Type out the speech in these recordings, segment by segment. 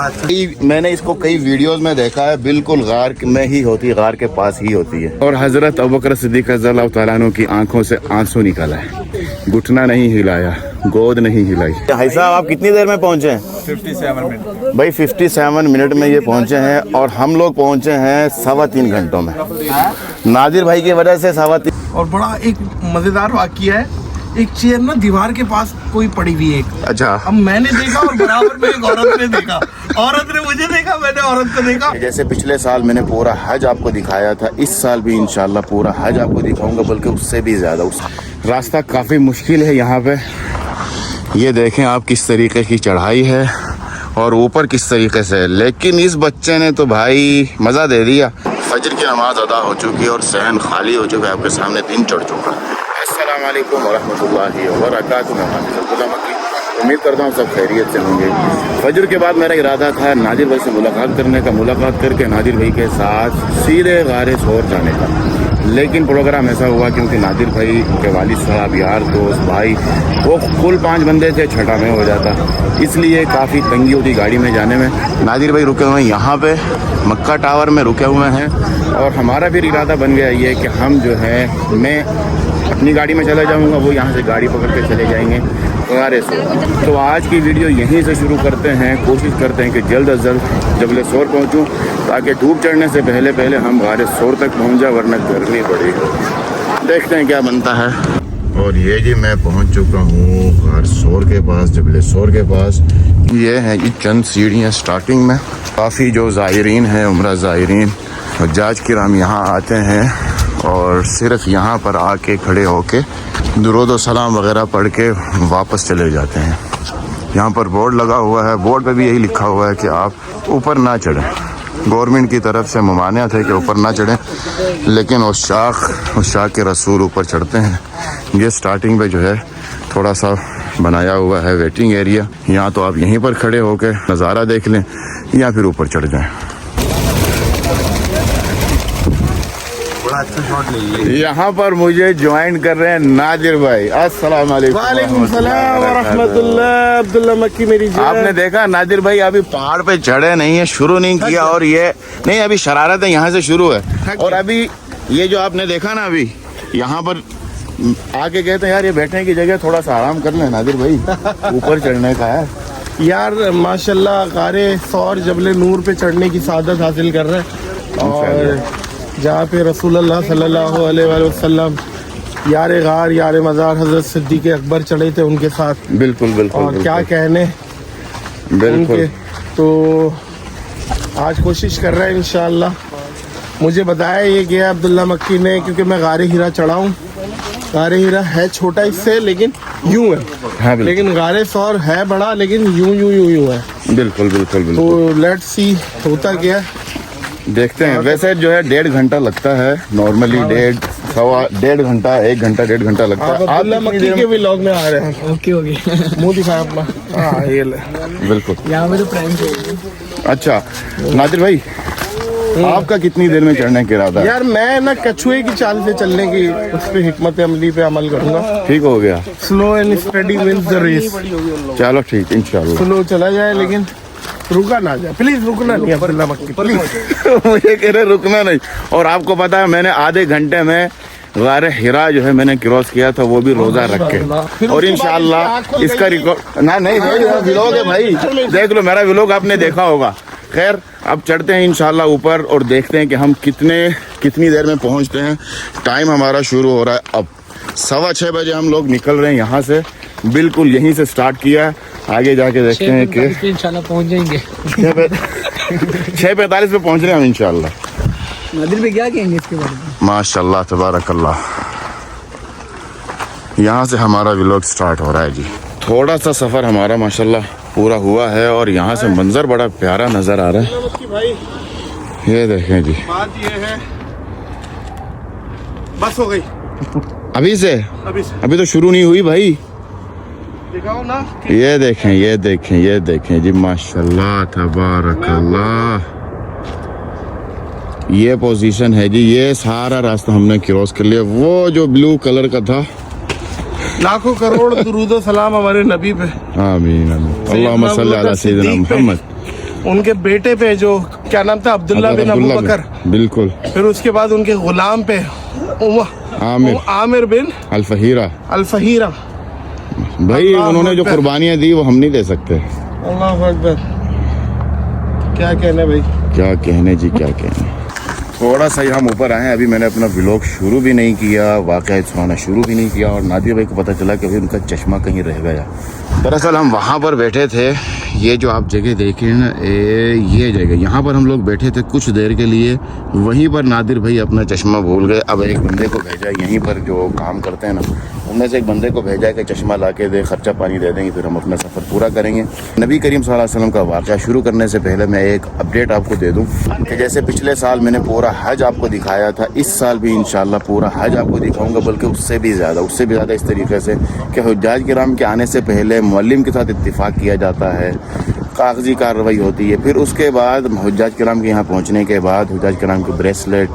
मैंने इसको कई वीडियोस में देखा है, बिल्कुल गार में ही होती है, गार के पास ही होती है। और हजरत अबू बकर सिद्दीक़ रज़ियल्लाहु तआला अन्हु की आंखों से आंसू निकला है, घुटना नहीं हिलाया, गोद नहीं हिलाई। भाई साहब आप कितनी देर में पहुंचे हैं? 57 मिनट। भाई 57 मिनट में ये पहुंचे हैं और हम लोग पहुंचे हैं 3.25 घंटों में। नादिर भाई की वजह से 3.25। और बड़ा एक मजेदार वाकया है, एक चेयर ना दीवार के पास कोई पड़ी हुई है। अच्छा, अब मैंने देखा और बराबर में एक औरत ने देखा, औरत ने मुझे देखा, मैंने औरत को देखा। जैसे पिछले साल मैंने पूरा हज आपको दिखाया था, इस साल भी इंशाल्लाह पूरा हज आपको दिखाऊंगा, बल्कि उससे भी ज्यादा। रास्ता काफी मुश्किल है यहाँ पे, ये देखें आप किस तरीके की चढ़ाई है और ऊपर किस तरीके से, लेकिन इस बच्चे ने तो भाई मजा दे दिया। फजर की नमाज अदा हो चुकी है और सहन खाली हो चुका है, आपके सामने दिन चढ़ चुका है। अस्सलाम वालेकुम वरहमतुल्लाहि वबरकातुहू। उम्मीद करता हूँ सब खैरियत से होंगे। फजर के बाद मेरा इरादा था नादिर भाई से मुलाकात करने का, मुलाकात करके नादिर भाई के साथ सीधे गारे सोर जाने का, लेकिन प्रोग्राम ऐसा हुआ क्योंकि नादिर भाई के वालिद साहब, यार दोस्त, भाई, वो कुल 5 बंदे थे, छठा में हो जाता, इसलिए काफ़ी तंगी होती गाड़ी में जाने में। नादिर भाई रुके हुए हैं यहाँ पे मक्का टावर में रुके हुए हैं और हमारा फिर इरादा बन गया ये कि हम जो है, मैं अपनी गाड़ी में चला जाऊंगा, वो यहाँ से गाड़ी पकड़ के चले जाएंगे गारे सोर। तो आज की वीडियो यहीं से शुरू करते हैं, कोशिश करते हैं कि जल्द अज जल्द जबल सोर पहुँचूँ, ताकि धूप चढ़ने से पहले पहले हम गारे सोर तक पहुँच जाए, वरना गर्मी पड़ेगी। देखते हैं क्या बनता है। और ये जी मैं पहुँच चुका हूँ गार सोर के पास, जबल सोर के पास। ये है जी चंद सीढ़ियाँ स्टार्टिंग में। काफ़ी जो ज़ायरीन हैं, उम्रा ज़ायरीन, हज्जाज किराम यहाँ आते हैं और सिर्फ यहाँ पर आके खड़े होके दुरूद व सलाम वगैरह पढ़ के वापस चले जाते हैं। यहाँ पर बोर्ड लगा हुआ है, बोर्ड पे भी यही लिखा हुआ है कि आप ऊपर ना चढ़ें। गवर्नमेंट की तरफ से ममानियत है कि ऊपर ना चढ़ें, लेकिन उस शाख के रसूल ऊपर चढ़ते हैं। ये स्टार्टिंग पे जो है थोड़ा सा बनाया हुआ है वेटिंग एरिया, यहाँ तो आप यहीं पर खड़े होकर नज़ारा देख लें या फिर ऊपर चढ़ जाएं। यहाँ पर मुझे ज्वाइन कर रहे हैं नादिर भाई। अस्सलाम वालेकुम। वालेकुम सलाम व रहमतुल्लाह। अब्दुल्ला मक्की मेरी जान। आपने देखा नादिर भाई अभी पहाड़ पे चढ़े नहीं है, शुरू नहीं किया, और ये नहीं, अभी शरारत है यहाँ से शुरू है। और अभी ये जो आपने देखा ना, अभी यहाँ पर आके कहते हैं यार ये बैठने की जगह, थोड़ा सा आराम कर लें नादिर भाई, ऊपर चढ़ने का है यार। माशाल्लाह गारे सौर जबले नूर पे चढ़ने की सादत हासिल कर रहे हैं, और जहाँ पे रसूलुल्लाह सल्लल्लाहु अलैहि वसल्लम यार गार यार मज़ार हज़रत सिद्दीक़ अकबर चढ़े थे उनके साथ। बिल्कुल बिल्कुल। और क्या कहने बिल्कुल। तो आज कोशिश कर रहे हैं इंशाअल्लाह। मुझे बताया ये गया अब्दुल्ला मक्की ने, क्योंकि मैं गारे हीरा चढ़ा हूँ। गारे हीरा है छोटा इससे, लेकिन यूं है। हाँ, लेकिन गारे सौर है बड़ा, लेकिन यूं है। बिल्कुल बिल्कुल बिल्कुल। तो लेट्स सी होता क्या, देखते हैं। वैसे जो है 1.5 घंटा लगता है नॉर्मली, 1.5 घंटा 1 घंटा 1.5 घंटा लगता है। आप मक्की के व्लॉग में आ रहे हैं। ओके हो गया। मुंह दिखाया अपना। हाँ ये ले। बिल्कुल। यहाँ पे तो प्राइम। अच्छा नादिर भाई, आपका कितनी देर में चढ़ने का इरादा है? यार मैं ना कछुए की चाल से चलने की उस पे हिकमत अमली पे अमल करूंगा। ठीक हो गया। Slow and steady wins the race. चलो ठीक, इंशाल्लाह। स्लो चला जाए लेकिन रुका ना जाए, प्लीज रुकना नहीं अब्दुल्ला मक्की प्लीज। मुझे कह रहे रुकना नहीं। और आपको पता है मैंने आधे घंटे में गारे हिरा जो है मैंने क्रॉस किया था, वो भी रोजा रख के। और इंशाल्लाह इसका रिकॉर्ड ना नहीं व्लॉग है भाई, देख लो मेरा व्लॉग आपने देखा होगा। खैर अब चढ़ते हैं इंशाल्लाह ऊपर और देखते हैं कि हम कितनी देर में पहुंचते हैं। टाइम हमारा शुरू हो रहा है अब। 6:15 बजे हम लोग निकल रहे हैं यहाँ से, बिल्कुल यहीं से स्टार्ट किया है। आगे जाके देखते हैं कि इंशाल्लाह पहुंच जाएंगे। 6:45 पे पहुंच रहे हैं हम इंशाल्लाह। नादिर पे क्या कहेंगे इसके बारे में? माशाल्लाह तबारकल्लाह। यहाँ से हमारा व्लॉग स्टार्ट हो रहा है जी। थोड़ा सा सफ़र हमारा माशाल्लाह पूरा हुआ है और यहाँ से मंजर बड़ा प्यारा नज़र आ रहा है। ये देखें जी, बात ये है, बस हो गई अभी से अभी तो शुरू नहीं हुई भाई। दिखाओ ना। ये देखें जी, माशाल्लाह तबारकल्लाह। ये पोजीशन है जी, ये सारा रास्ता हमने क्रॉस कर लिया। वो जो ब्लू कलर का था, लाखों करोड़ दुरूद व सलाम हमारे नबी पे। आमीन आमीन। अल्लाहुम्मा सल्ली अला सय्यिदिना मुहम्मद उनके बेटे पे जो क्या नाम था, अब्दुल्ला बिन अबू बकर, बिल्कुल। फिर उसके बाद उनके गुलाम पे आमिर बिन अल-फहीरा। भाई उन्होंने जो कुर्बानियाँ दी वो हम नहीं दे सकते। अल्लाह अकबर। क्या कहने भाई, क्या कहने जी, क्या कहने। थोड़ा सा हम ऊपर आए हैं, अभी मैंने अपना व्लॉग शुरू भी नहीं किया, वाक़या सुनाना शुरू भी नहीं किया, और नादिर भाई को पता चला कि अभी उनका चश्मा कहीं रह गया। दरअसल हम वहाँ पर बैठे थे, ये जो आप जगह देखें ना, ये जगह, यहाँ पर हम लोग बैठे थे कुछ देर के लिए। वहीं पर नादिर भाई अपना चश्मा भूल गए। अब एक बंदे को भेजा, यहीं पर जो काम करते हैं ना, उनमें से एक बंदे को भेजा कि चश्मा ला के दे, खर्चा पानी दे देंगे, फिर हम अपना सफ़र पूरा करेंगे। नबी करीम सल्लल्लाहु अलैहि वसल्लम का वाक़या शुरू करने से पहले मैं एक अपडेट आपको दे दूँ कि जैसे पिछले साल मैंने पूरा हज आपको दिखाया था, इस साल भी इंशाल्लाह पूरा हज आपको दिखाऊंगा, बल्कि उससे भी ज़्यादा इस तरीके से कि हुज्जाज किराम के आने से पहले मुअल्लिम के साथ इत्तिफाक किया जाता है, कागजी कार्रवाई होती है, फिर उसके बाद हुज्जाज किराम के यहाँ पहुँचने के बाद हुज्जाज किराम के ब्रेसलेट,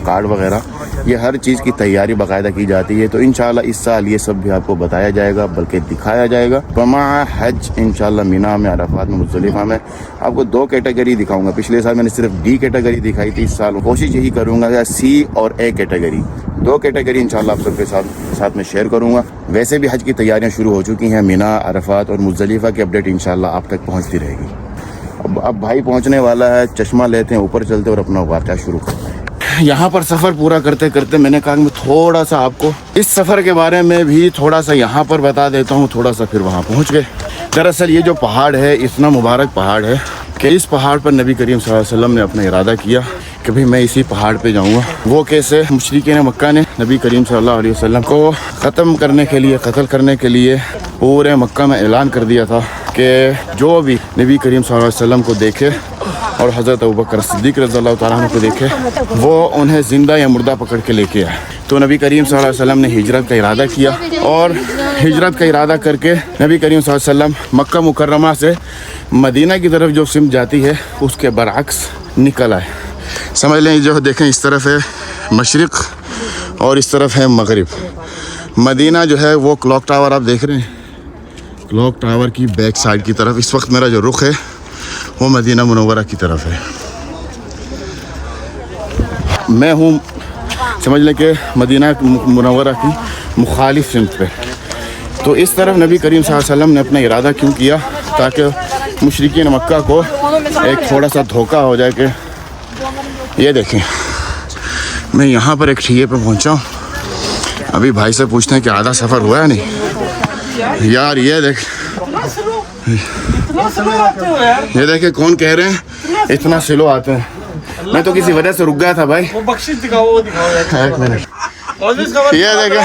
कार्ड वगैरह, ये हर चीज़ की तैयारी बाकायदा की जाती है। तो इंशाल्लाह इस साल ये सब भी आपको बताया जाएगा, बल्कि दिखाया जाएगा। पमा हज इंशाल्लाह मिना में, अरफात में, मुज़दलिफ़ा में आपको 2 कैटेगरी दिखाऊंगा। पिछले साल मैंने सिर्फ डी कैटेगरी दिखाई थी, इस साल कोशिश यही करूँगा सी और ए कैटेगरी, 2 कैटेगरी इंशाल्लाह आप सबके साथ में शेयर करूँगा। वैसे भी हज की तैयारियाँ शुरू हो चुकी हैं, मिना, अरफात और मुज़दलिफ़ा की अपडेट इंशाल्लाह आप तक पहुँचती रहेगी। अब भाई पहुँचने वाला है, चश्मा लेते हैं, ऊपर चलते और अपना वाक़या शुरू करते हैं। यहाँ पर सफ़र पूरा करते करते मैंने कहा कि मैं थोड़ा सा आपको इस सफ़र के बारे में भी थोड़ा सा यहाँ पर बता देता हूँ, थोड़ा सा फिर वहाँ पहुँच गए। दरअसल ये जो पहाड़ है, इतना मुबारक पहाड़ है कि इस पहाड़ पर नबी करीम सल्लल्लाहु अलैहि वसल्लम ने अपना इरादा किया कि भाई मैं इसी पहाड़ पे जाऊँगा। वो कैसे, मुशरिकीन मक्का ने नबी करीम सल्लल्लाहु अलैहि वसल्लम को ख़त्म करने के लिए, कत्ल करने के लिए पूरे मक्का में ऐलान कर दिया था कि जो भी नबी करीम सल्लल्लाहु अलैहि वसल्लम को देखे और हज़रत अबू बकर सिद्दीक़ रज़ियल्लाहु तआला अन्हु को देखे, वो उन्हें ज़िंदा या मुर्दा पकड़ के लेके आए। तो नबी करीम सल्लल्लाहु अलैहि वसल्लम ने हिजरत का इरादा किया, और हिजरत का इरादा करके नबी करीम सल्लल्लाहु अलैहि वसल्लम मक्का मुकर्रमा से मदीना की तरफ जो सिमत जाती है उसके बरअक्स निकल आए। समझ लें, जो देखें इस तरफ है मशरिक़ और इस तरफ है मगरिब। मदीना जो है वो क्लॉक टावर आप देख रहे हैं, क्लॉक टावर की बैक साइड की तरफ इस वक्त मेरा जो रुख है वो मदीना मुनव्वरा की तरफ है। मैं हूँ, समझ लें कि मदीना मुनव्वरा की मुखालिफ सिमत पे। तो इस तरफ नबी करीम सल्लल्लाहु अलैहि वसल्लम ने अपना इरादा क्यों किया, ताकि मुशरिकीन मक्का को एक थोड़ा सा धोखा हो जाए कि ये देखें, मैं यहाँ पर एक ठिये पे पहुँचा हूँ। अभी भाई से पूछते हैं कि आधा सफ़र हुआ है नहीं यार। ये देख, ये देखे कौन कह रहे हैं इतना स्लो आते हैं। मैं तो किसी वजह से रुक गया था भाई। वो बख्शिश दिखाओ, वो दिखाओ यार। 1 मिनट। ये देखे,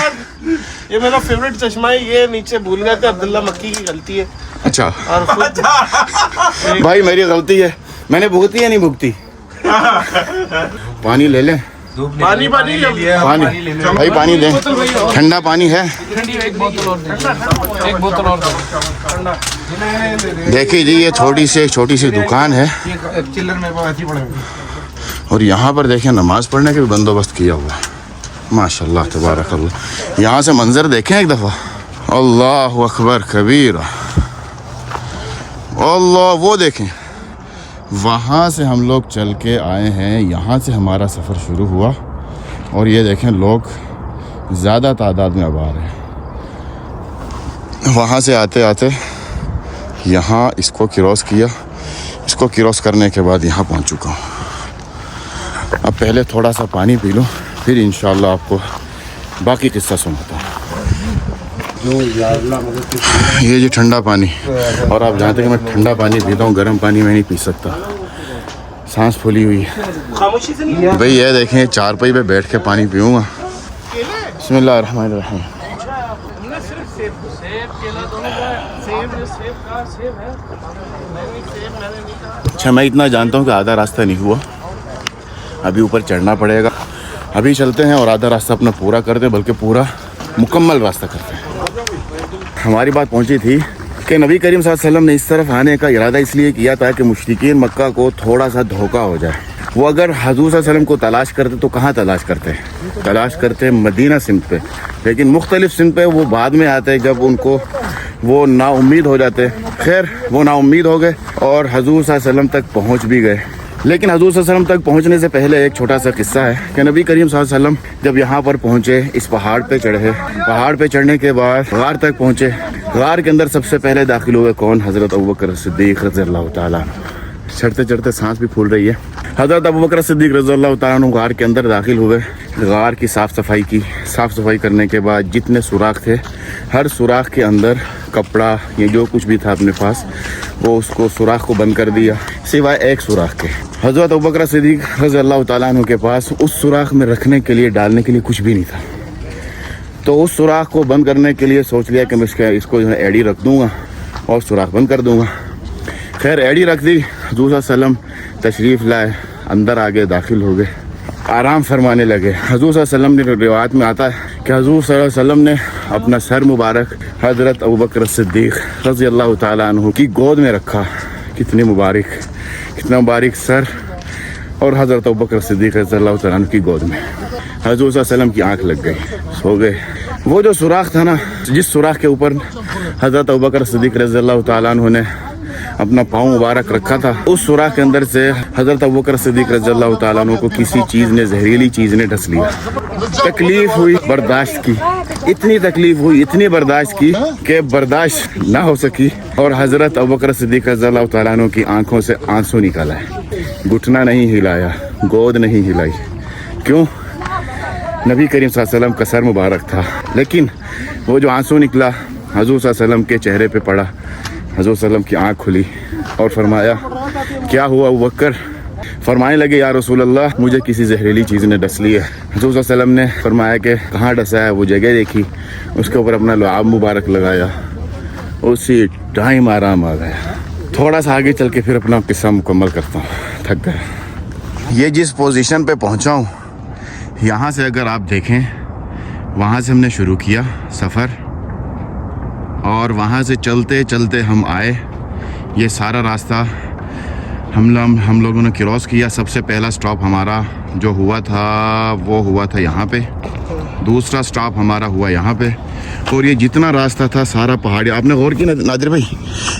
ये मेरा फेवरेट चश्मा है, ये नीचे भूल गया था, अब्दुल्ला मक्की की गलती है। अच्छा और खुद भाई मेरी गलती है, मैंने भुगती है नहीं भुगती। पानी ले लें, पानी पानी भाई, पानी दें, ठंडा पानी है। एक बोतल और देखिए जी, ये छोटी सी दुकान है, और यहाँ पर देखें नमाज पढ़ने का भी बंदोबस्त किया हुआ है। माशाल्लाह तबारक अल्लाह। यहाँ से मंजर देखें एक दफ़ा, अल्लाह अकबर कबीर, अल्लाह। वो देखें, वहाँ से हम लोग चल के आए हैं, यहाँ से हमारा सफ़र शुरू हुआ, और ये देखें लोग ज़्यादा तादाद में अब आ रहे हैं। वहाँ से आते आते यहाँ इसको क्रॉस किया, इसको क्रॉस करने के बाद यहाँ पहुँच चुका हूँ। अब पहले थोड़ा सा पानी पी लूँ, फिर इंशाल्लाह आपको बाकी किस्सा सुनाता हूँ। ये जी ठंडा पानी, और आप जानते हैं कि मैं ठंडा पानी पीता हूँ, गर्म पानी मैं नहीं पी सकता, सांस फूली हुई है। भाई ये देखें, चारपाई पे बैठ के पानी पीऊँगा। बिस्मिल्लाह रहमान रहीम। अच्छा, मैं इतना जानता हूँ कि आधा रास्ता नहीं हुआ, अभी ऊपर चढ़ना पड़ेगा। अभी चलते हैं और आधा रास्ता अपना पूरा करते हैं, बल्कि पूरा मुकम्मल रास्ता करते हैं। हमारी बात पहुंची थी कि नबी करीम सल्लल्लाहु अलैहि वसल्लम ने इस तरफ आने का इरादा इसलिए किया था कि मुशरिकीन मक्का को थोड़ा सा धोखा हो जाए। वो अगर हजूर सल्लल्लाहु अलैहि वसल्लम को तलाश करते तो कहाँ तलाश करते मदीना सिमत पे, लेकिन मुख्तलिफ सिमत पे वो बाद में आते हैं जब उनको वो नाउम्मीद हो जाते। खैर वो नाउम्मीद हो गए और हजूर सल्लल्लाहु अलैहि वसल्लम तक पहुँच भी गए। लेकिन हजूर सल्लल्लाहु अलैहि वसल्लम तक पहुँचने से पहले एक छोटा सा किस्सा है कि नबी करीम सल्लल्लाहु अलैहि वसल्लम जब यहाँ पर पहुँचे, इस पहाड़ पे चढ़े, पहाड़ पे चढ़ने के बाद गार तक पहुँचे। गार के अंदर सबसे पहले दाखिल हुए कौन? हज़रत अबू बकर सिद्दीक़ रज़ियल्लाहु ताला। चढ़ते चढ़ते सांस भी फूल रही है। हज़रत अबू बकर सिद्दीक़ रज़ियल्लाहु ताला अन्हु गार के अंदर दाखिल हुए। गार की साफ़ सफाई की। साफ़ सफाई करने के बाद जितने सुराख थे, हर सुराख के अंदर कपड़ा ये जो कुछ भी था अपने पास, वो उसको सुराख को बंद कर दिया सिवाय एक सुराख के। हज़रत अबू बकर सिद्दीक़ रज़ियल्लाहु ताला अन्हु के पास उस सुराख में रखने के लिए, डालने के लिए कुछ भी नहीं था। तो उस सुराख को बंद करने के लिए सोच लिया कि मैं इसको जो है एड़ी रख दूँगा और सुराख बंद कर दूँगा। खैर एड़ी रख दी। हज़ूर सल्लल्लाहु अलैहि वसल्लम तशरीफ़ लाए, अंदर आगे दाखिल हो गए, आराम फरमाने लगे। हज़ूर सल्लल्लाहु अलैहि वसल्लम ने, रिवायत में आता है कि हज़ूर सल्लल्लाहु अलैहि वसल्लम ने अपना सर मुबारक हज़रत अबू बकर सिद्दीक़ रज़ियल्लाहु ताला अन्हु की गोद में रखा। कितनी मुबारक, कितना मुबारक सर, और हज़रत अबू बकर सिद्दीक़ रज़ियल्लाहु ताला अन्हु की गोद में। हज़ूर सल्लल्लाहु अलैहि वसल्लम की आँख लग गई, सो गए। वो जो सुराख था ना, जिस सुराख के ऊपर हज़रत अबू बकर सिद्दीक़ रज़ियल्लाहु ताला अन्हु ने अपना पाँव मुबारक रखा था, उस सुराख के अंदर से हज़रत अबू बकर सिद्दीक़ रज़ियल्लाहु ताला अन्हु को किसी चीज़ ने, जहरीली चीज़ ने ढस लिया। तकलीफ़ हुई, बर्दाश्त की, इतनी तकलीफ़ हुई, इतनी बर्दाश्त की कि बर्दाश्त ना हो सकी और हज़रत अबू बकर सिद्दीक़ रज़ियल्लाहु ताला अन्हु की आंखों से आंसू निकल आए। घुटना नहीं हिलाया, गोद नहीं हिलाई। क्यों? नबी करीम सल्लल्लाहु अलैहि वसल्लम का सर मुबारक था। लेकिन वो जो आंसू निकला हज़ूर सल्लल्लाहु अलैहि वसल्लम के चेहरे पे पड़ा। हज़ूर सल्लम की आँख खुली और फरमाया, क्या हुआ अबू बकर? फरमाने लगे, या रसूल अल्लाह, मुझे किसी जहरीली चीज़ ने डस ली है। हज़ूर सल्लम ने फरमाया कि कहाँ डसा है? वो जगह देखी, उसके ऊपर अपना लुआब मुबारक लगाया, उसी टाइम आराम आ गया। थोड़ा सा आगे चल के फिर अपना किस्सा मुकम्मल करता हूँ, थक गया। ये जिस पोजीशन पे पहुँचा हूँ, यहाँ से अगर आप देखें, वहाँ से हमने शुरू किया सफ़र और वहाँ से चलते चलते हम आए। ये सारा रास्ता हम लोगों ने क्रॉस किया। सबसे पहला स्टॉप हमारा जो हुआ था वो हुआ था यहाँ पे, दूसरा स्टॉप हमारा हुआ यहाँ पे, और ये जितना रास्ता था सारा पहाड़ी। आपने गौर की नादिर भाई,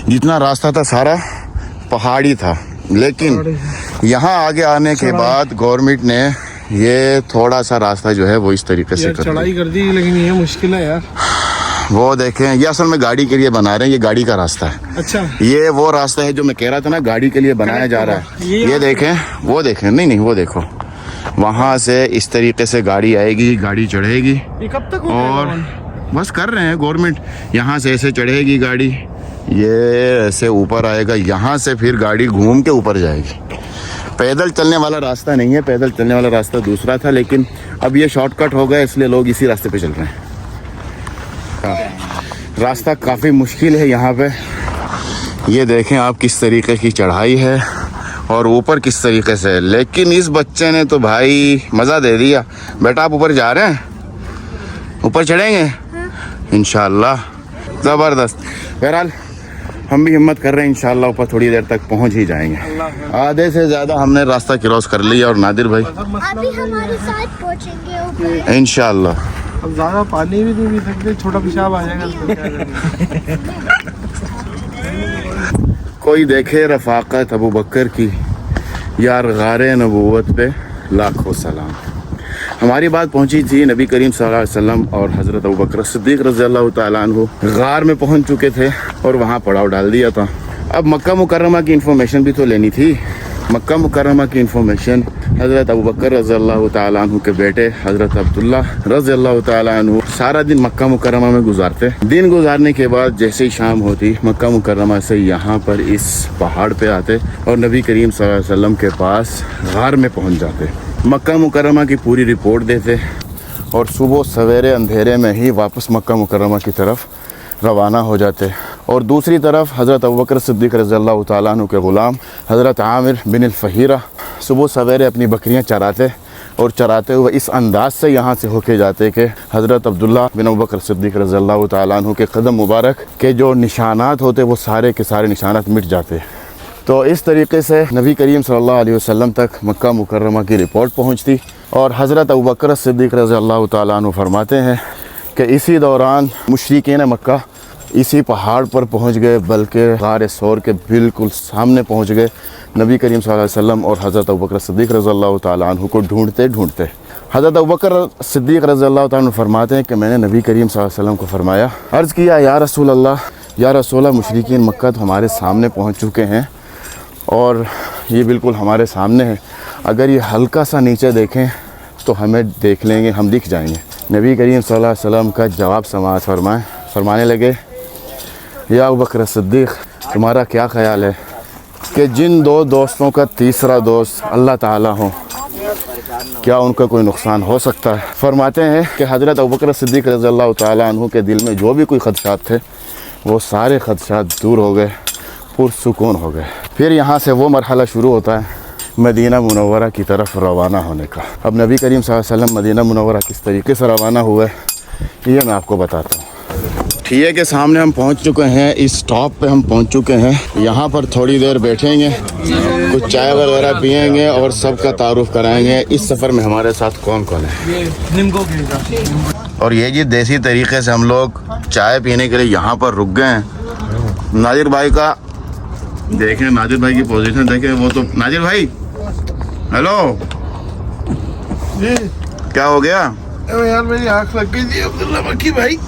जितना रास्ता था सारा पहाड़ी था। लेकिन यहाँ आगे आने के बाद गवर्नमेंट ने ये थोड़ा सा रास्ता जो है वो इस तरीके से चढ़ाई कर दी, लेकिन ये मुश्किल है यार। वो देखें, ये असल में गाड़ी के लिए बना रहे हैं, ये गाड़ी का रास्ता है। अच्छा, ये वो रास्ता है जो मैं कह रहा था ना, गाड़ी के लिए बनाया जा रहा है। ये देखें, वो देखें, नहीं वो देखो, वहाँ से इस तरीके से गाड़ी आएगी, गाड़ी चढ़ेगी। ये कब तक और बस कर रहे हैं गवर्नमेंट। यहाँ से ऐसे चढ़ेगी गाड़ी, ये ऐसे ऊपर आएगा, यहाँ से फिर गाड़ी घूम के ऊपर जाएगी। पैदल चलने वाला रास्ता नहीं है, पैदल चलने वाला रास्ता दूसरा था, लेकिन अब ये शॉर्टकट हो गया, इसलिए लोग इसी रास्ते पे चल रहे हैं। रास्ता काफ़ी मुश्किल है यहाँ पे। ये देखें आप किस तरीके की चढ़ाई है और ऊपर किस तरीके से। लेकिन इस बच्चे ने तो भाई मज़ा दे दिया। बेटा आप ऊपर जा रहे हैं? ऊपर चढ़ेंगे इंशाल्लाह, ज़बरदस्त। बहरहाल हम भी हिम्मत कर रहे हैं, इंशाल्लाह ऊपर थोड़ी देर तक पहुँच ही जाएंगे। आधे से ज़्यादा हमने रास्ता क्रॉस कर लिया। और नादिर भाई अभी हमारे साथ पहुंचेंगे ऊपर इंशाल्लाह। अब ज़्यादा पानी भी नहीं पी सकते, छोटा पेशाब आ जाएगा। कोई देखे रफ़ाक़त अबू बकर की, यार गारे नबूवत पे लाखों सलाम। हमारी बात पहुंची थी, नबी करीम सल्लल्लाहु अलैहि वसल्लम और हज़रत अबू बकर सिद्दीक़ रज़ियल्लाहु ताला अन्हु गार में पहुंच चुके थे और वहां पड़ाव डाल दिया था। अब मक्का मुकर्रमा की इन्फॉर्मेशन भी तो लेनी थी। मक्का मुकर्रमा की इन्फॉर्मेशन हज़रत अबू बकर रज़ियल्लाहु ताला अन्हु के बेटे हज़रत अब्दुल्ला रज़ियल्लाहु ताला अन्हु सारा दिन मक्का मुकर्रमा में गुजारते। दिन गुजारने के बाद जैसे ही शाम होती, मक्का मुकर्रमा से यहाँ पर इस पहाड़ पे आते और नबी करीम सल्लल्लाहु अलैहि वसल्लम के पास गार में पहुँच जाते, मक्का मुकर्रमा की पूरी रिपोर्ट देते और सुबह सवेरे अंधेरे में ही वापस मक्का मुकर्रमा की तरफ रवाना हो जाते। और दूसरी तरफ हज़रत अबू बकर सिद्दीक़ रज़ियल्लाहु ताला अन्हु के ग़ुलाम हज़रत आमिर बिन अल-फ़हीरा सुबह सवेरे अपनी बकरियां चराते और चराते हुए इस अंदाज से यहाँ से होके जाते कि हज़रत अब्दुल्ला बिन अबू बकर सिद्दीक़ रज़ियल्लाहु ताला अन्हु के कदम मुबारक के जो निशानात होते वो सारे के सारे निशानात मिट जाते। तो इस तरीके से नबी करीम सल्लल्लाहु अलैहि वसल्लम तक मक्का मुकर्रमा की रिपोर्ट पहुँचती और हज़रत अबू बकर सिद्दीक़ रज़ियल्लाहु ताला अन्हु फरमाते हैं कि इसी दौरान मुशरिकीन मक्का इसी पहाड़ पर पहुंच गए, बल्कि गार सौर के बिल्कुल सामने पहुंच गए नबी करीम सल्लल्लाहु अलैहि वसल्लम और हज़रत अबू बकर सिद्दीक़ रज़ियल्लाहु ताला अन्हु को ढूंढते ढूंढते। हज़रत अबू बकर सिद्दीक़ रज़ियल्लाहु ताला अन्हु फरमाते हैं कि मैंने नबी करीम सल्लल्लाहु अलैहि वसल्लम को फरमाया, अर्ज़ किया, या रसूल अल्लाह, या रसूल अल्लाह, मुशरिकीन मक्का तो हमारे सामने पहुँच चुके हैं और ये बिल्कुल हमारे सामने है, अगर ये हल्का सा नीचे देखें तो हमें देख लेंगे, हम दिख जाएंगे। नबी करीम सल्लल्लाहु अलैहि वसल्लम का जवाब समाअत फरमाने लगे, या अबू बकर सिद्दीक़, तुम्हारा क्या ख़याल है कि जिन दो दोस्तों का तीसरा दोस्त अल्लाह ताला हो, क्या उनका कोई नुकसान हो सकता है? फरमाते हैं कि हज़रत अबू बकर सिद्दीक़ रज़ियल्लाहु ताला अन्हु के दिल में जो भी कोई ख़दशात थे वो सारे ख़दशात दूर हो गए, पुरसुकून हो गए। फिर यहाँ से वो मरहला शुरू होता है मदीना मुनव्वरा की तरफ रवाना होने का। अब नबी करीम सल्लल्लाहु अलैहि वसल्लम मदीना मुनव्वरा किस तरीके से रवाना हुए ये मैं आपको बताता हूँ। ठीक के सामने हम पहुँच चुके हैं, इस स्टॉप पे हम पहुँच चुके हैं। यहाँ पर थोड़ी देर बैठेंगे, कुछ चाय वगैरह पियेंगे और सबका तारुफ कराएंगे इस सफ़र में हमारे साथ कौन कौन है। और ये जी देसी तरीके से हम लोग चाय पीने के लिए यहाँ पर रुक गए हैं। नाजिर भाई का देखें, नाजिर भाई की पोजीशन देखें, वो तो नाजिर भाई, हेलो जी क्या हो गया? यार मेरी आँख लग गई थी। अब्दुल्ला मक्की भाई,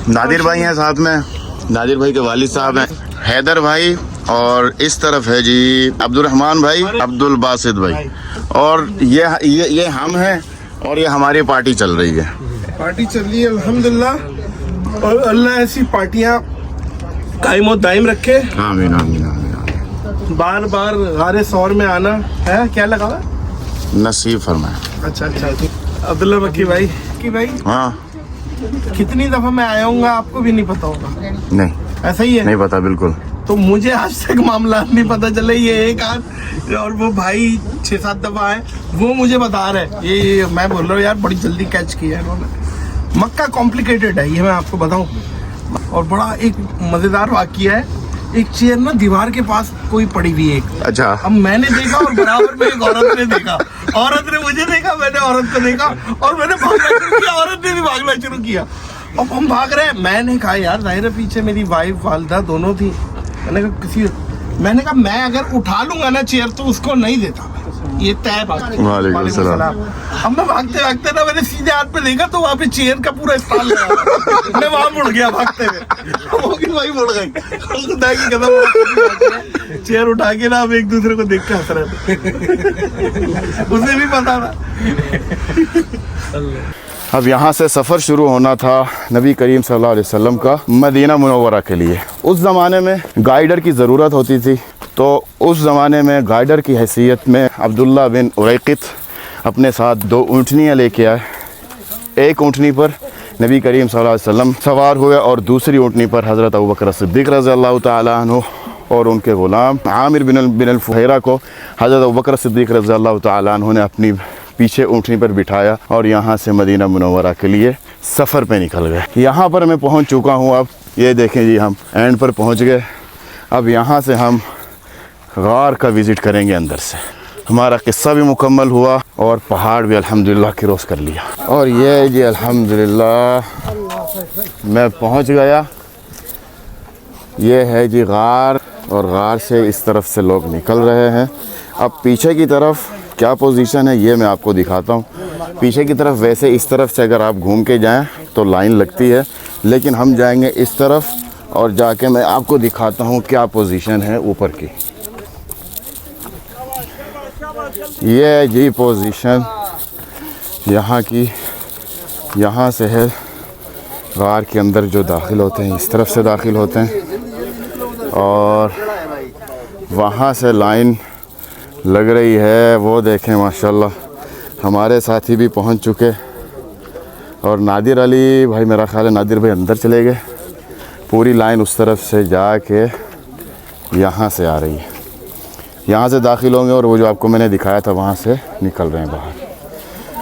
नादिर भाई हैं साथ में, नादिर भाई के वालिद साहब हैं, हैदर भाई, और इस तरफ है जी अब्दुल रहमान भाई, अब्दुल बासित भाई, और ये हम हैं और ये हमारी पार्टी चल रही है। पार्टी चल रही है अल्हम्दुलिल्लाह, और अल्लाह ऐसी पार्टियाँ कायम और दायम रखे। आमीन आमीन आमीन। बार बार गारे सौर में आना है, क्या लगा हुआ? नसीब फरमाए। अच्छा अच्छा। अब्दुल्ला मक्की भाई कि भाई, हाँ, कितनी दफा मैं आया हूँ आपको भी नहीं पता होगा। नहीं ऐसा ही है, नहीं पता बिल्कुल। तो मुझे आज तक मामला नहीं पता चले, ये एक आध और वो भाई 6-7 दफा आए, वो मुझे बता रहे। ये मैं बोल रहा हूँ यार, बड़ी जल्दी कैच किया है इन्होंने। मक्का कॉम्प्लिकेटेड है, ये मैं आपको बताऊँ। और बड़ा एक मजेदार वाकया है, एक चेयर ना दीवार के पास कोई पड़ी हुई है एक। अच्छा। अब मैंने देखा और बराबर में एक औरत ने देखा, औरत ने मुझे देखा, मैंने औरत को देखा और मैंने भागना शुरू किया, औरत ने भी भागना शुरू किया। अब हम भाग रहे हैं, मैंने कहा यार जाहिर है पीछे मेरी वाइफ वालदा दोनों थी। मैंने कहा मैं अगर उठा लूंगा ना चेयर तो उसको नहीं देता, ये तय बात। वालेकुम सलाम। अब मैं भागते भागते ना मैंने सीधे हाथ पे देखा तो वहाँ पे चेयर का पूरा स्टॉल लगा। मैं वहाँ मुड़ गया भागते हुए, वो भी वही मुड़ गई। खुदा की कसम, चेयर उठा के ना हम एक दूसरे को देख के हंस रहे थे। उसे भी पता था। अब यहाँ से सफ़र शुरू होना था नबी करीम सल्लल्लाहु अलैहि वसल्लम का मदीना मुनव्वरा के लिए। उस ज़माने में गाइडर की ज़रूरत होती थी, तो उस ज़माने में गाइडर की हैसियत में अब्दुल्ला बिन उरैक़ित अपने साथ 2 ऊँटनियाँ लेके आए। एक ऊँटनी पर नबी करीम सल्लल्लाहु अलैहि वसल्लम सवार हुए और दूसरी ऊँटनी पर हज़रत अबू बकर सिद्दीक़ रज़ियल्लाहु ताला अन्हु और उनके ग़ुलाम आमिर बिन अल फुहैरा को हज़रत अबू बकर सिद्दीक़ रज़ियल्लाहु ताला अन्हु ने अपनी पीछे ऊँटनी पर बिठाया और यहाँ से मदीना मुनव्वरा के लिए सफ़र पे निकल गए। यहाँ पर मैं पहुँच चुका हूँ। अब ये देखें जी, हम एंड पर पहुँच गए। अब यहाँ से हम गार का विज़िट करेंगे अंदर से। हमारा किस्सा भी मुकम्मल हुआ और पहाड़ भी अल्हम्दुलिल्लाह क्रॉस कर लिया। और ये जी अल्हम्दुलिल्लाह मैं पहुँच गया। ये है जी गार, और गार से इस तरफ से लोग निकल रहे हैं। अब पीछे की तरफ क्या पोजीशन है ये मैं आपको दिखाता हूँ। पीछे की तरफ वैसे इस तरफ से अगर आप घूम के जाएं तो लाइन लगती है, लेकिन हम जाएंगे इस तरफ और जाके मैं आपको दिखाता हूँ क्या पोजीशन है ऊपर की। ये जी पोजीशन यहाँ की, यहाँ से है गार के अंदर जो दाखिल होते हैं इस तरफ से दाखिल होते हैं, और वहाँ से लाइन लग रही है। वो देखें माशाल्लाह हमारे साथी भी पहुंच चुके, और नादिर अली भाई, मेरा ख्याल है नादिर भाई अंदर चले गए। पूरी लाइन उस तरफ से जाके यहाँ से आ रही है, यहाँ से दाखिल होंगे और वो जो आपको मैंने दिखाया था वहाँ से निकल रहे हैं बाहर।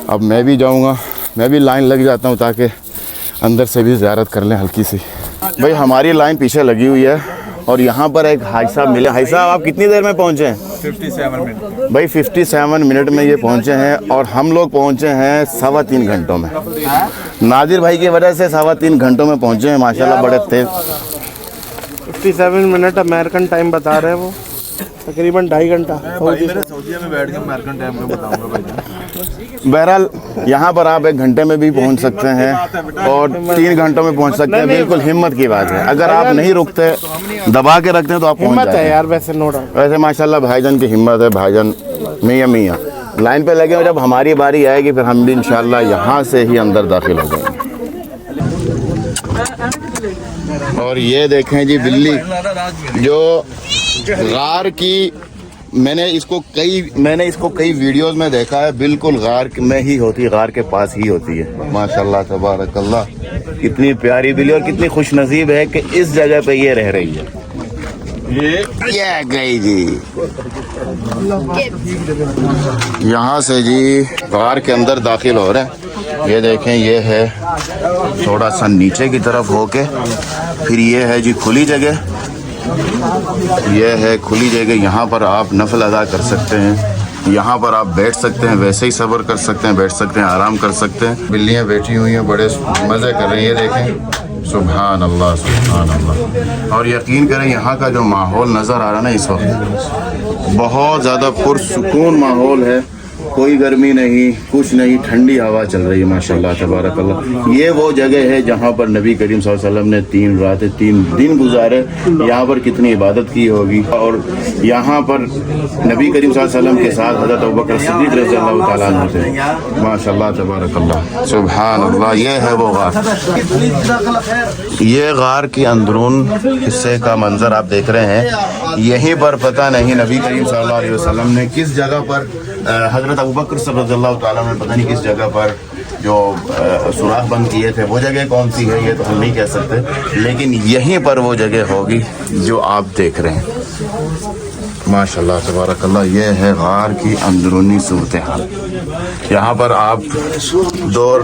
अब मैं भी जाऊँगा, मैं भी लाइन लग जाता हूँ ताकि अंदर से भी ज़ियारत कर लें हल्की सी। भाई हमारी लाइन पीछे लगी हुई है और यहाँ पर एक हाई साहब मिले। हाई साहब आप कितनी देर में पहुँचे हैं? 57 मिनट। भाई 57 मिनट में ये पहुँचे हैं और हम लोग पहुँचे हैं 3.25 घंटों में। नादिर भाई की वजह से 3.25 घंटों में पहुंचे हैं माशाल्लाह, बड़े तेज। 57 मिनट अमेरिकन टाइम बता रहे हैं वो, तकरीबन 2.5 घंटा। सऊदीया में बैठ के अमेरिकन टाइम में बताऊंगा भाई। बहरहाल यहाँ पर आप 1 घंटे में भी पहुंच सकते हैं और 3 घंटों में पहुंच सकते हैं। बिल्कुल हिम्मत की बात है, अगर आप नहीं रुकते, दबा के रखते हैं तो आप पहुंच हिम्मत जाते है हैं। यार वैसे, नो डाउट। वैसे माशाल्लाह भाईजान की हिम्मत है, भाईजान मियाँ लाइन पे लगे, और जब हमारी बारी आएगी फिर हम भी इंशाल्लाह यहाँ से ही अंदर दाखिल हो जाएंगे। और ये देखें जी बिल्ली, जो गार की मैंने इसको कई वीडियोस में देखा है, बिल्कुल गार में ही होती है, गार के पास ही होती है। माशाल्लाह तबारकल्लाह, कितनी प्यारी बिल्ली और कितनी खुशनसीब है कि इस जगह पे ये रह रही है। ये गई जी, यहाँ से जी गार के अंदर दाखिल हो रहे हैं। ये देखें, ये है थोड़ा सा नीचे की तरफ होके, फिर ये है जी खुली जगह, ये है खुली जगह। यहाँ पर आप नफल अदा कर सकते हैं, यहाँ पर आप बैठ सकते हैं, वैसे ही सब्र कर सकते हैं, बैठ सकते हैं, आराम कर सकते हैं। बिल्लियाँ बैठी हुई हैं, बड़े मज़े कर रही हैं। ये देखें, सुभान अल्लाह सुभान अल्लाह। और यकीन करें, यहाँ का जो माहौल नज़र आ रहा है ना इस वक्त, बहुत ज़्यादा पुरसुकून माहौल है, कोई गर्मी नहीं, कुछ नहीं, ठंडी हवा चल रही है माशाल्लाह तबारकल्लाह। ये वो जगह है जहाँ पर नबी करीम सल्लल्लाहु अलैहि वसल्लम ने 3 रातें 3 दिन गुजारे। यहाँ पर कितनी इबादत की होगी, और यहाँ पर नबी करीम सल्लल्लाहु अलैहि वसल्लम के साथ हज़रत अबू बकर सिद्दीक़ रज़ियल्लाहु ताला अन्हु थे। माशाल्लाह तबारकल्लाह, सुभान अल्लाह। ये है वो गार, ये गार की अंदरून हिस्से का मंजर आप देख रहे हैं। यहीं पर पता नहीं नबी करीम सल्लल्लाहु अलैहि वसल्लम ने किस जगह पर, हज़रत अबू बकर रज़ियल्लाहु ताला अन्हु ने पता नहीं किस जगह पर जो सुराख बंद किए थे, वो जगह कौन सी है ये तो हम नहीं कह सकते, लेकिन यहीं पर वो जगह होगी जो आप देख रहे हैं। माशाल्लाह तबारकल्लाह, ये है गार की अंदरूनी सूरत हाल। यहाँ पर आप 2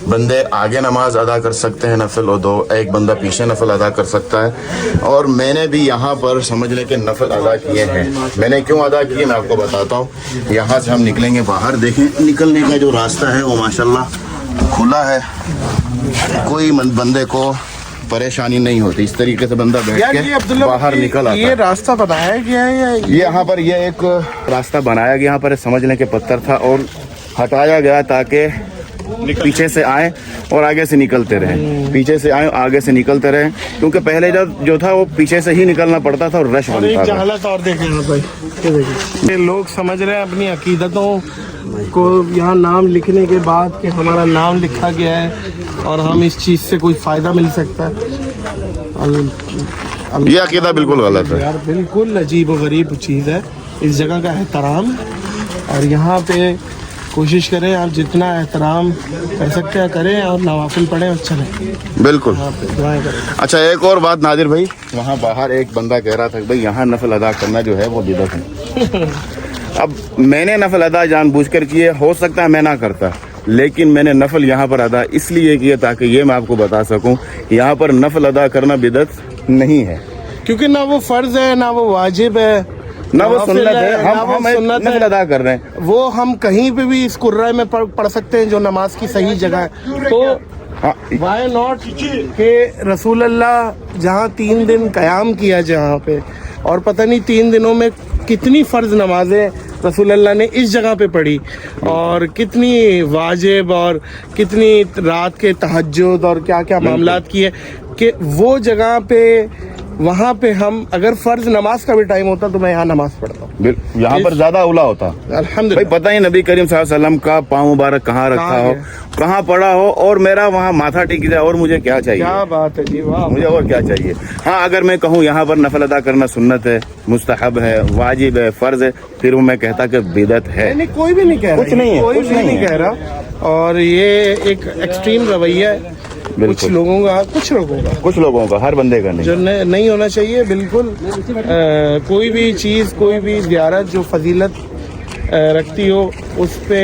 बंदे आगे नमाज अदा कर सकते हैं नफल, और एक बंदा पीछे नफल अदा कर सकता है। और मैंने भी यहाँ पर समझ लें कि नफल अदा किए हैं। मैंने क्यों अदा किए मैं आपको बताता हूँ। यहाँ से हम निकलेंगे बाहर, देखें निकलने का जो रास्ता है वो माशाल्लाह खुला है, कोई बंदे को परेशानी नहीं होती। इस तरीके से बंदा बैठ के बाहर निकल आता है। ये रास्ता बनाया गया है, ये यहाँ पर ये एक रास्ता बनाया गया, यहाँ पर समझ लें कि पत्थर था और हटाया गया ताकि पीछे से आए और आगे से निकलते रहे, पीछे से आए आगे से निकलते रहे, क्योंकि पहले जो था वो पीछे से ही निकलना पड़ता था और रश बनता था। हालत और देखें यहाँ भाई, ये देखिए, ये लोग समझ रहे हैं अपनी अकीदतों को यहाँ नाम लिखने के बाद कि हमारा नाम लिखा गया है और हम इस चीज़ से कोई फ़ायदा मिल सकता है। ये अकीदा बिल्कुल गलत है यार, बिल्कुल अजीब व गरीब चीज़ है। इस जगह का एहतराम, और यहाँ पे कोशिश करें आप जितना एहतराम कर सकते हैं करें, और नवाफिल पढ़ें और चलें, बिल्कुल दुआएं करें। अच्छा, एक और बात नादिर भाई, वहाँ बाहर एक बंदा कह रहा था कि भाई यहाँ नफल अदा करना जो है वो बिदअत है। अब मैंने नफल अदा जानबूझकर किए, हो सकता है मैं ना करता, लेकिन मैंने नफल यहाँ पर अदा इसलिए किया ताकि ये मैं आपको बता सकूं यहाँ पर नफल अदा करना बिदअत नहीं है, क्योंकि ना वो फर्ज है, ना वो वाजिब है, ना वो सुन्नत है। हम नफल अदा कर रहे हैं, वो हम कहीं पे भी इस कुर्रा में पढ़ सकते हैं जो नमाज की सही जगह है। तो वाई नॉट के रसूल अल्लाह जहाँ 3 दिन क़याम किया जहाँ पे, और पता नहीं 3 दिनों में कितनी फ़र्ज नमाजें रसूल अल्लाह ने इस जगह पे पढ़ी, और कितनी वाजिब और कितनी रात के तहज्जुद और क्या क्या मामलात किए, कि वो जगह पे वहाँ पे हम अगर फ़र्ज नमाज का भी टाइम होता तो मैं यहाँ नमाज पढ़ता हूँ। यहाँ पर ज़्यादा उला होता। अल्हम्दुलिल्लाह, भाई पता ही नबी करीम सल्लल्लाहु अलैहि वसल्लम का पाँव मुबारक कहाँ रखा हो, कहाँ पड़ा हो, और मेरा वहाँ माथा टिक जाए, और मुझे क्या चाहिए? क्या बात है जी, वाह, मुझे और क्या चाहिए? हाँ, अगर मैं कहूँ यहाँ पर नफल अदा करना सुन्नत है, मुस्तहब है, वाजिब है, फ़र्ज है, फिर वो मैं कहता कि बिदअत है। नहीं, कोई भी नहीं कह रहा, कुछ नहीं है, कोई कुछ भी नहीं कह रहा। और ये एक एक्सट्रीम रवैया है कुछ लोगों का, हर बंदे का नहीं, जो नहीं होना चाहिए बिल्कुल। कोई भी चीज़, कोई भी ज़ियारत जो फजीलत रखती हो, उस पे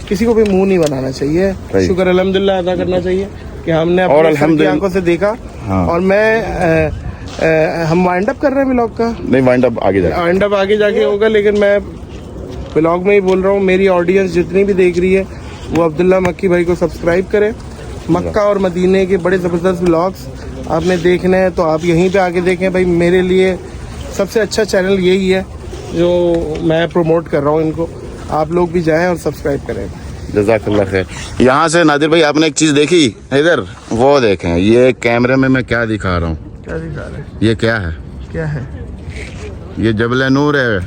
किसी को भी मुंह नहीं बनाना चाहिए। शुक्र अल्हम्दुलिल्लाह अदा करना चाहिए कि हमने अपनी आंखों से देखा। हाँ। और मैं हम वाइंड अप कर रहे हैं व्लॉग का, नहीं वाइंड अप आगे जाके होगा, लेकिन मैं व्लॉग में ही बोल रहा हूँ, मेरी ऑडियंस जितनी भी देख रही है वो अब्दुल्ला मक्की भाई को सब्सक्राइब करें मक्का और मदीने के बड़े ज़बरदस्त व्लॉग्स आपने देखने हैं तो आप यहीं पे आके देखें भाई। मेरे लिए सबसे अच्छा चैनल यही है जो मैं प्रमोट कर रहा हूँ इनको। आप लोग भी जाएं और सब्सक्राइब करें। जज़ाकल्लाह खैर। यहाँ से नादिर भाई आपने एक चीज़ देखी इधर, वो देखें, ये कैमरे में मैं क्या दिखा रहा हूँ, क्या दिखा रहे हैं? ये क्या है? क्या है? ये जबल नूर है।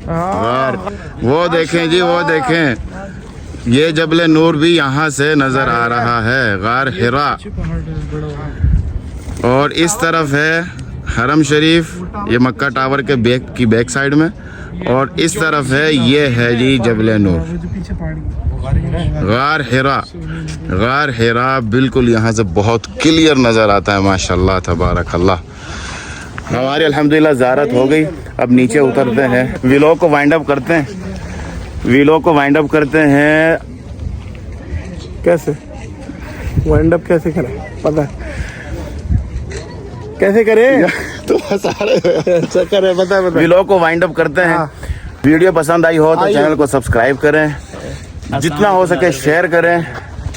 गार, वो देखें जी, वो देखें, ये जबल नूर भी यहाँ से नजर आ रहा है, गार हिरा। और इस तरफ है हरम शरीफ, ये मक्का टावर के बैक साइड में, और इस तरफ है, ये है जी जबल नूर, गार हिरा। गार हिरा बिल्कुल यहाँ से बहुत क्लियर नजर आता है, माशाल्लाह तबारकल्लाह। हमारी अल्हम्दुलिल्लाह ज़ियारत हो गई। अब नीचे उतरते हैं, व्लॉग को वाइंड अप करते हैं। व्लॉग को वाइंड अप करते हैं। कैसे वाइंड अप कैसे करें? पता है कैसे करें? तो सारे अच्छा करें, बता व्लॉग को वाइंड अप करते हैं। वीडियो पसंद आई हो तो चैनल को सब्सक्राइब करें, जितना हो सके शेयर करें,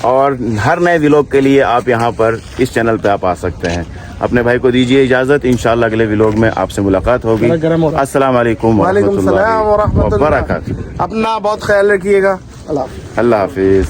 और हर नए व्लॉग के लिए आप यहाँ पर इस चैनल पे आप आ सकते हैं। अपने भाई को दीजिए इजाजत, इंशाल्लाह अगले व्लॉग में आपसे मुलाकात होगी। अस्सलाम वालेकुम वालेकुम सलाम व रहमतुल्लाह। वबरकातुहू। अपना बहुत ख्याल रखिएगा। अल्लाह हाफिज।